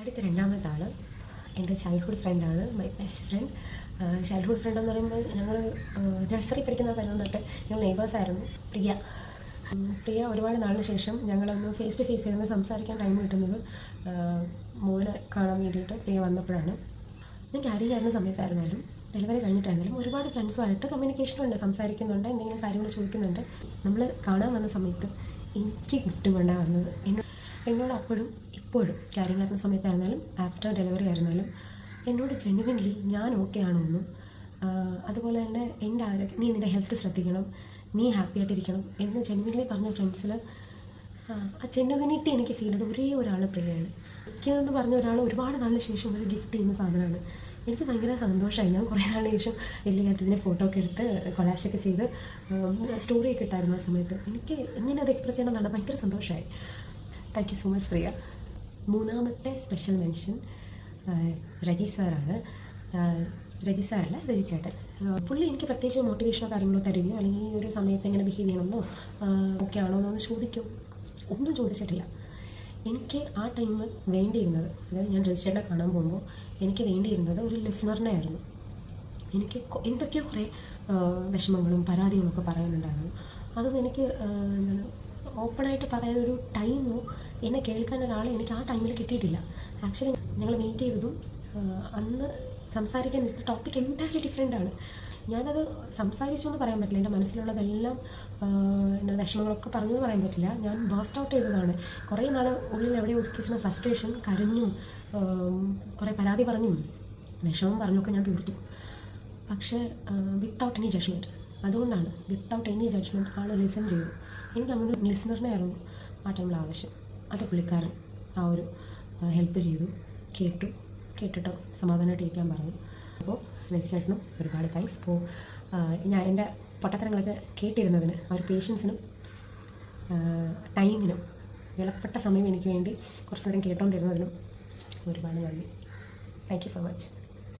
അടുത്ത രണ്ടാമത്തെ ആൾ എൻ്റെ ചൈൽഡ്ഹുഡ് ഫ്രണ്ടാണ്, my best friend. Childhood front എന്ന് പറയുമ്പോൾ ഞങ്ങൾ നഴ്സറി പഠിക്കുന്ന കാലം തൊട്ട് ഞങ്ങൾ നെയ്ബേഴ്സായിരുന്നു. പ്രിയ ഒരുപാട് നാളിന് ശേഷം ഞങ്ങളൊന്ന് ഫേസ് ടു ഫേസ് ഇരുന്ന് സംസാരിക്കാൻ ടൈം കിട്ടുന്നത് മോനെ കാണാൻ വേണ്ടിയിട്ട് പ്രിയ വന്നപ്പോഴാണ്. ഞാൻ ക്യാരി ചെയ്യുന്ന സമയത്തായിരുന്നാലും ഡെലിവറി കഴിഞ്ഞിട്ടായിരുന്നാലും ഒരുപാട് ഫ്രണ്ട്സുമായിട്ട് കമ്മ്യൂണിക്കേഷനുണ്ട്, സംസാരിക്കുന്നുണ്ട്, എന്തെങ്കിലും കാര്യങ്ങൾ ചോദിക്കുന്നുണ്ട്. നമ്മൾ കാണാൻ വന്ന സമയത്ത് എനിക്ക് ഗിഫ്റ്റും കൊണ്ടാണ് വന്നത്. എന്നോട് അപ്പോഴും ഇപ്പോഴും ക്യാരി ചെയ്യുന്ന സമയത്തായിരുന്നാലും ആഫ്റ്റർ ഡെലിവറി ആയിരുന്നാലും എന്നോട് ജെന്യുവൻലി ഞാൻ ഓക്കെ ആണോ എന്നും അതുപോലെ തന്നെ എൻ്റെ ആരോഗ്യം, നീ നിൻ്റെ ഹെൽത്ത് ശ്രദ്ധിക്കണം, നീ ഹാപ്പി ആയിട്ടിരിക്കണം എന്ന് ജെന്യുവൻലി പറഞ്ഞ ഫ്രണ്ട്സിൽ ആ ജെന്യുവനിറ്റി എനിക്ക് ഫീൽ ചെയ്ത് ഒരേ ഒരാൾ പ്രിയയാണ്. എനിക്കെന്ന് പറഞ്ഞ ഒരാൾ ഒരുപാട് നാളിന് ശേഷം ഒരു ഗിഫ്റ്റ് ചെയ്യുന്ന സാധനമാണ്. എനിക്ക് ഭയങ്കര സന്തോഷമായി. ഞാൻ കുറേ നാളിന് ശേഷം വലിയ കാര്യത്തിൻ്റെ ഫോട്ടോ ഒക്കെ എടുത്ത് കൊളാഷൊക്കെ ചെയ്ത് സ്റ്റോറിയൊക്കെ ഇട്ടായിരുന്നു ആ സമയത്ത്. എനിക്ക് ഇങ്ങനെ അത് എക്സ്പ്രസ് ചെയ്യണമെന്നാണ് ഭയങ്കര സന്തോഷമായി. താങ്ക് യു സോ മച്ച് പ്രിയ. മൂന്നാമത്തെ സ്പെഷ്യൽ മെൻഷൻ രജി സാറാണ്. രജി സാറല്ല, രജി ചേട്ടൻ. പുള്ളി എനിക്ക് പ്രത്യേകിച്ച് മോട്ടിവേഷനോ കാര്യങ്ങളോ തരികയോ അല്ലെങ്കിൽ ഈ ഒരു സമയത്ത് എങ്ങനെ ബിഹേവ് ചെയ്യണമെന്നോ ഓക്കെ ആണോ എന്നൊന്ന് ചോദിക്കും, ഒന്നും ചോദിച്ചിട്ടില്ല. എനിക്ക് ആ ടൈം വേണ്ടിയിരുന്നത്, അതായത് ഞാൻ രജി ചേട്ടനെ കാണാൻ പോകുമ്പോൾ എനിക്ക് വേണ്ടിയിരുന്നത് ഒരു ലിസണറിനെ ആയിരുന്നു. എനിക്ക് എന്തൊക്കെയോ കുറേ വിഷമങ്ങളും പരാതികളും ഒക്കെ പറയാനുണ്ടായിരുന്നു. അതൊന്നും എനിക്ക് എന്താണ് ഓപ്പണായിട്ട് പറയാനൊരു ടൈമോ എന്നെ കേൾക്കാൻ ഒരാളെ എനിക്ക് ആ ടൈമിൽ കിട്ടിയിട്ടില്ല. ആക്ച്വലി ഞങ്ങൾ വെയിറ്റ് ചെയ്തതും അന്ന് സംസാരിക്കാൻ എടുത്ത ടോപ്പിക് എൻറ്റയർലി ഡിഫറെൻ്റാണ്. ഞാനത് സംസാരിച്ചു എന്ന് പറയാൻ പറ്റില്ല, എൻ്റെ മനസ്സിലുള്ളതെല്ലാം എന്താ വിഷമങ്ങളൊക്കെ പറഞ്ഞു എന്ന് പറയാൻ പറ്റില്ല. ഞാൻ ബേസ്റ്റ് ഔട്ട് ചെയ്തതാണ്. കുറേ നാൾ ഉള്ളിൽ എവിടെ ഒതുക്കിച്ചിരുന്ന ഫ്രസ്ട്രേഷൻ കരഞ്ഞും കുറേ പരാതി പറഞ്ഞും വിഷമം പറഞ്ഞൊക്കെ ഞാൻ തീർത്തു. പക്ഷേ വിത്തൗട്ട് എനി ജഡ്ജ്മെൻറ്റ്. അതുകൊണ്ടാണ് വിത്തൗട്ട് എനി ജഡ്ജ്മെൻറ്റ് ആൾ ലിസൺ ചെയ്തു. എനിക്ക് അങ്ങനെ ഒരു ലിസണറിനെ ആയിരുന്നു ആ ടൈമിൽ ആവശ്യം. അത് പുള്ളിക്കാരൻ ആ ഒരു ഹെൽപ്പ് ചെയ്തു, കേട്ടിട്ടോ സമാധാനമായിട്ട് ഇരിക്കാൻ പറഞ്ഞു. അപ്പോൾ രജിച്ചേട്ടനും ഒരുപാട് താങ്ക്സ്. അപ്പോൾ ഞാൻ എൻ്റെ പൊട്ടത്തരങ്ങളൊക്കെ കേട്ടിരുന്നതിന്, ആ ഒരു പേഷ്യൻസിനും ടൈമിനും വിലപ്പെട്ട സമയം എനിക്ക് വേണ്ടി കുറച്ച് നേരം കേട്ടോണ്ടിരുന്നതിനും ഒരുപാട് നന്ദി. Thank you so much.